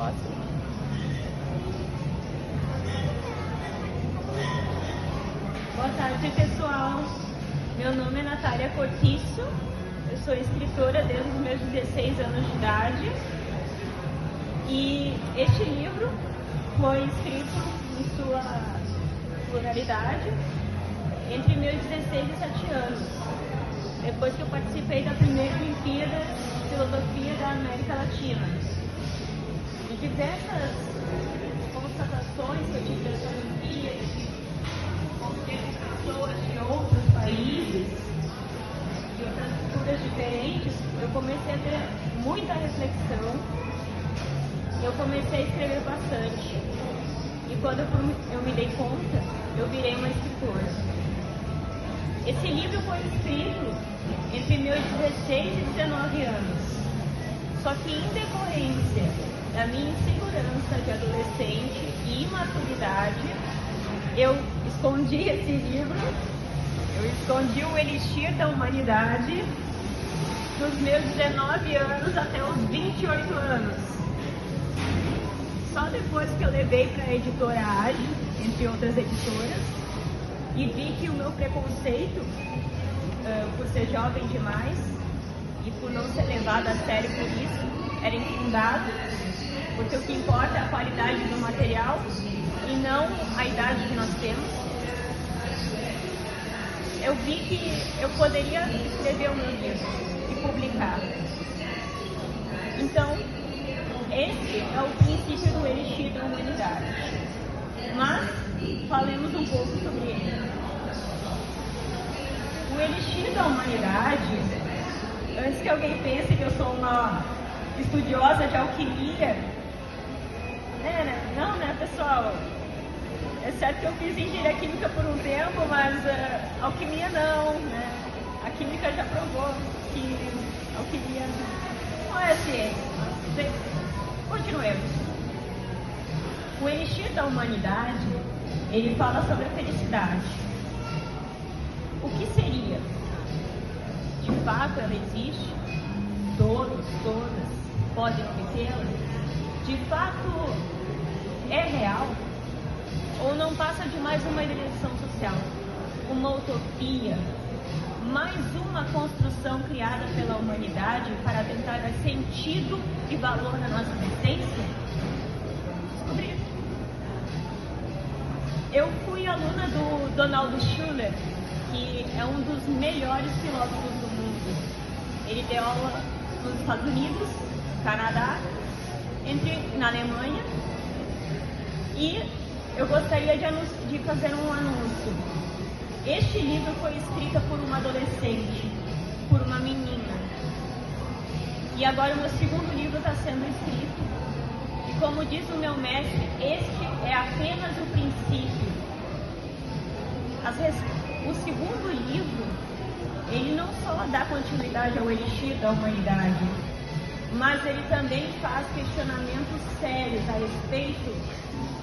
Posso? Boa tarde, pessoal. Meu nome é Natália Cortiço. Eu sou escritora desde os meus 16 anos de idade. E este livro foi escrito em sua pluralidade entre meus 16 e 7 anos, depois que eu participei da primeira Olimpíada de Filosofia da América Latina. E diversas constatações que eu tive dessa Olimpíada, de pessoas de outros países, de outras culturas diferentes, eu comecei a ter muita reflexão. Eu comecei a escrever bastante. E quando eu me dei conta, eu virei uma escritora. Esse livro foi escrito entre meus 16 e 19 anos. Só que em decorrência da minha insegurança de adolescente e imaturidade, eu escondi esse livro, eu escondi o Elixir da Humanidade dos meus 19 anos até os 28 anos. Só depois que eu levei para a editora Age, entre outras editoras, e vi que o meu preconceito por ser jovem demais e por não ser levado a sério por isso era infundado, porque o que importa é a qualidade do material e não a idade que nós temos. Eu vi que eu poderia escrever o meu livro e publicar. Então, esse é o princípio do Elixir da Humanidade. Mas, falemos um pouco sobre ele. O Elixir da Humanidade, antes que alguém pense que eu sou uma estudiosa de alquimia, não, né, pessoal? É certo que eu fiz engenharia química por um tempo, mas alquimia não, né? A química já provou que alquimia não é ciência. Continuemos. O Elixir da Humanidade, ele fala sobre a felicidade. O que seria? De fato, ela existe? Todos, todas podem obtê-la? De fato, é real? Ou não passa de mais uma idealização social? Uma utopia? Mais uma construção criada pela humanidade para tentar dar sentido e valor na nossa existência? Descobrir. Eu fui aluna do Donald Schuller, que é um dos melhores filósofos do mundo. Ele deu aula nos Estados Unidos, Canadá, na Alemanha, e eu gostaria de fazer um anúncio. Este livro foi escrito por uma adolescente, por uma menina. E agora o meu segundo livro está sendo escrito. E como diz o meu mestre, este é apenas o princípio. O segundo livro, ele não só dá continuidade ao Elixir da Humanidade, mas ele também faz questionamentos sérios a respeito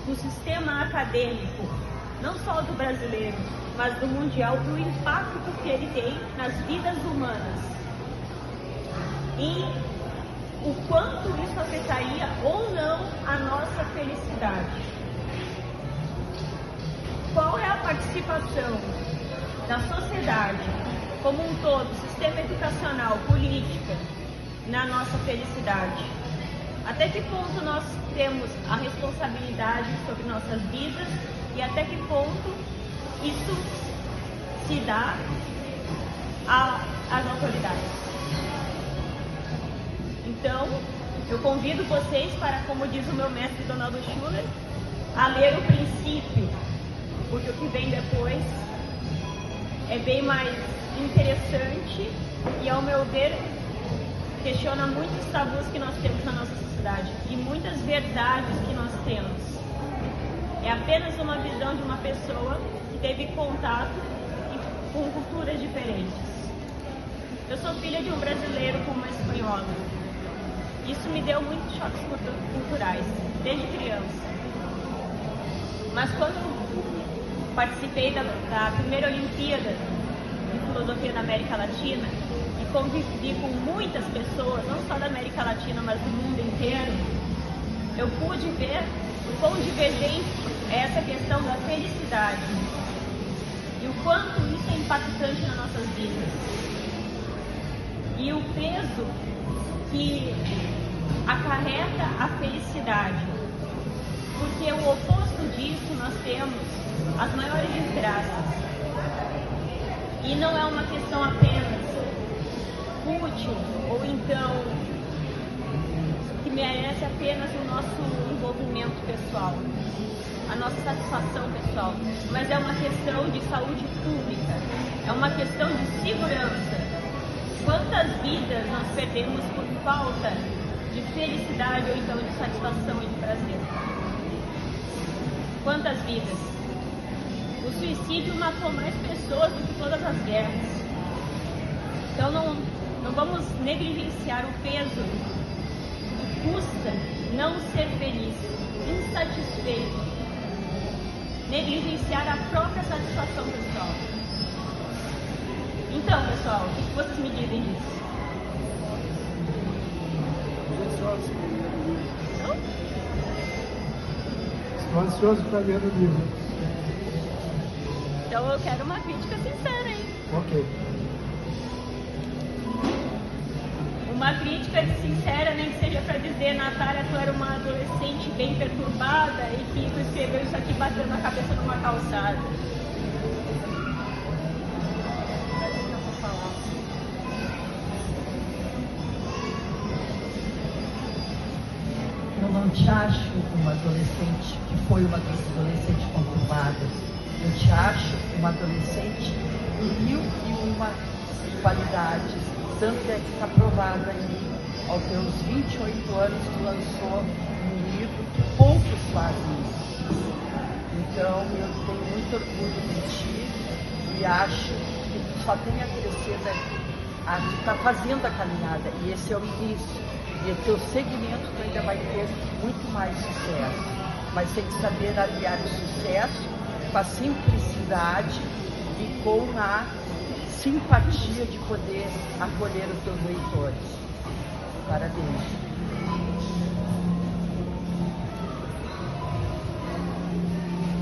do sistema acadêmico, não só do brasileiro, mas do mundial, do impacto que ele tem nas vidas humanas e o quanto isso afetaria ou não a nossa felicidade. Qual é a participação da sociedade como um todo, sistema educacional, política, na nossa felicidade? Até que ponto nós temos a responsabilidade sobre nossas vidas e até que ponto isso se dá às autoridades. Então, eu convido vocês para, como diz o meu mestre Donald Schuller, a ler o princípio, porque o que vem depois é bem mais interessante e, ao meu ver, questiona muitos tabus que nós temos na nossa sociedade e muitas verdades que nós temos. É apenas uma visão de uma pessoa que teve contato com culturas diferentes. Eu sou filha de um brasileiro com uma espanhola. Isso me deu muitos choques culturais, desde criança. Mas quando participei da primeira Olimpíada de Filosofia da América Latina e convivi com muitas pessoas, não só da América Latina, mas do mundo inteiro, eu pude ver o quão divergente é essa questão da felicidade e o quanto isso é impactante nas nossas vidas e o peso que acarreta a felicidade, porque o oposto disso nós temos as maiores desgraças, e não é uma questão apenas fútil ou então que merece apenas o nosso envolvimento pessoal, a nossa satisfação pessoal, mas é uma questão de saúde pública, é uma questão de segurança. Quantas vidas nós perdemos por falta de felicidade ou então de satisfação e de prazer? Quantas vidas? O suicídio matou mais pessoas do que todas as guerras. Então não vamos negligenciar o peso que custa não ser feliz, insatisfeito, negligenciar a própria satisfação pessoal. Então, pessoal, o que vocês me dizem disso? Estou ansioso para ler o livro. Então eu quero uma crítica sincera, hein? Ok. Uma crítica sincera, nem que seja para dizer, Natália, tu era uma adolescente bem perturbada e que tu escreveu isso aqui batendo a cabeça numa calçada. Eu não te acho uma adolescente que foi uma adolescente conturbada. Eu te acho uma adolescente com mil e uma qualidades. Tanto é que está provada aí. Aos teus 28 anos, tu lançou um livro que poucos fazem isso. Então, eu tenho muito orgulho de ti e acho que tu só tem a crescer daqui. Tu está fazendo a caminhada e esse é o início. E o teu segmento tu ainda vai ter muito mais sucesso. Mas tem que saber aliar o sucesso com a simplicidade e com a simpatia de poder acolher os teus leitores. Parabéns.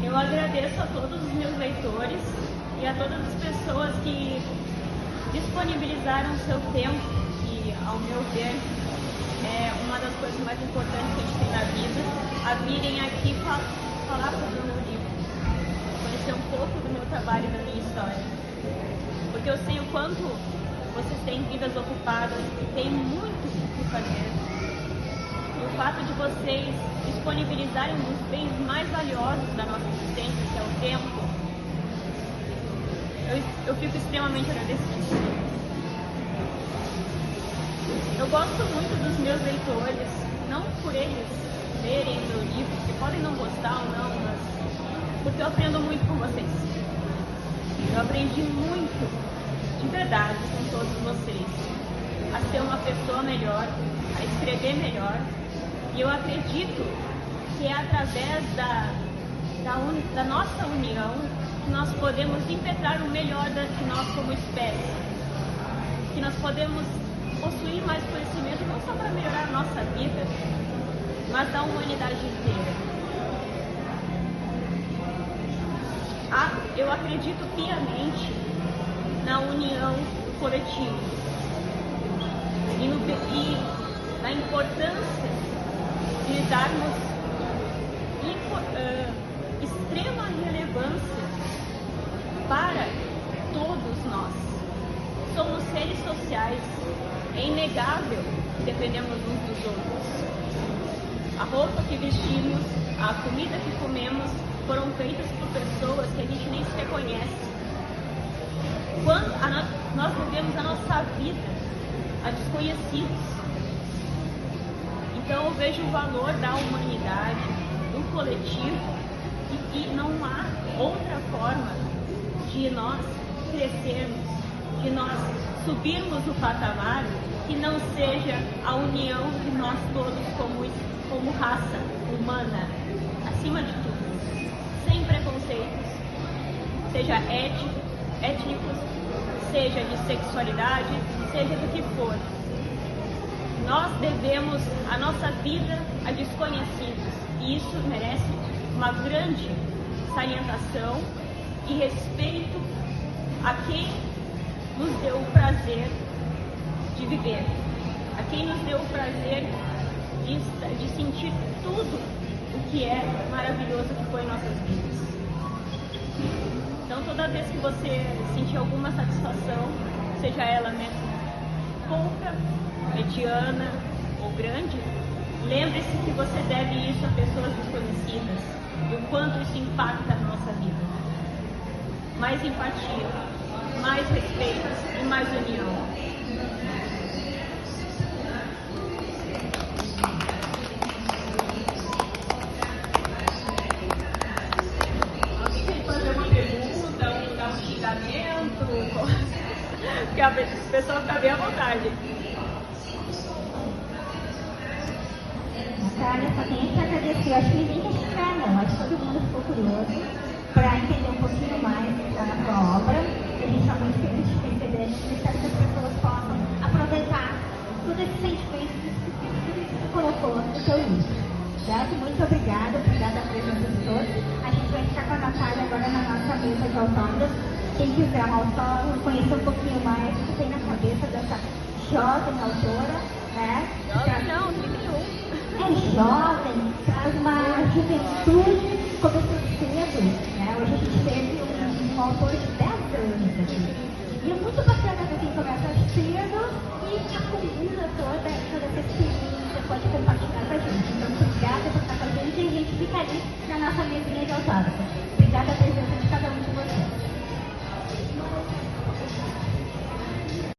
Eu agradeço a todos os meus leitores e a todas as pessoas que disponibilizaram o seu tempo, que, ao meu ver, é uma das coisas mais importantes que a gente tem na vida, a virem aqui falar sobre o meu livro, conhecer um pouco do meu trabalho e da minha história. Porque eu sei o quanto vocês têm vidas ocupadas e têm muito o que fazer. E o fato de vocês disponibilizarem um dos bens mais valiosos da nossa existência, que é o tempo, eu fico extremamente agradecida. Eu gosto muito dos meus leitores, não por eles lerem o meu livro, que podem não gostar ou não, mas porque eu aprendo muito com vocês. Eu aprendi muito, de verdade, com todos vocês, a ser uma pessoa melhor, a escrever melhor. E eu acredito que é através da nossa união que nós podemos impetrar o melhor de nós como espécie, que nós podemos possuir mais conhecimento não só para melhorar a nossa vida, mas da humanidade inteira. Eu acredito piamente na união coletiva e na importância de darmos extrema relevância para todos nós. Somos seres sociais, é inegável que dependemos uns dos outros. A roupa que vestimos, a comida que comemos foram feitas por pessoas que a gente nem se reconhece. Nós vivemos a nossa vida a desconhecidos. Então eu vejo o valor da humanidade, do coletivo, e não há outra forma de nós crescermos, de nós subirmos o patamar que não seja a união de nós todos como raça humana, acima de tudo, sem preconceitos, seja étnicos, seja de sexualidade, seja do que for. Nós devemos a nossa vida a desconhecidos. E isso merece uma grande salientação e respeito a quem nos deu o prazer de viver, a quem nos deu o prazer de sentir tudo o que é maravilhoso que foi em nossas vidas. Então, toda vez que você sentir alguma satisfação, seja ela pouca, mediana ou grande, lembre-se que você deve isso a pessoas desconhecidas e o quanto isso impacta na nossa vida. Mais empatia, mais respeito e mais união. Alguém quer fazer uma pergunta, dar um xingamento? Porque a pessoa fica bem à vontade. Natália, só tenho que agradecer. Eu acho que ninguém quer xingar, não. Acho que todo mundo ficou curioso para entender um pouquinho mais da sua obra. A gente está muito feliz de perceber, a gente espera que as pessoas possam aproveitar todo esse sentimento, tudo isso que você colocou no seu livro. Certo? Muito obrigada a presença de todos. A gente vai ficar com a Natália agora na nossa mesa de autógrafos. Quem quiser um autógrafo, conhecer um pouquinho mais o que tem na cabeça dessa jovem autora,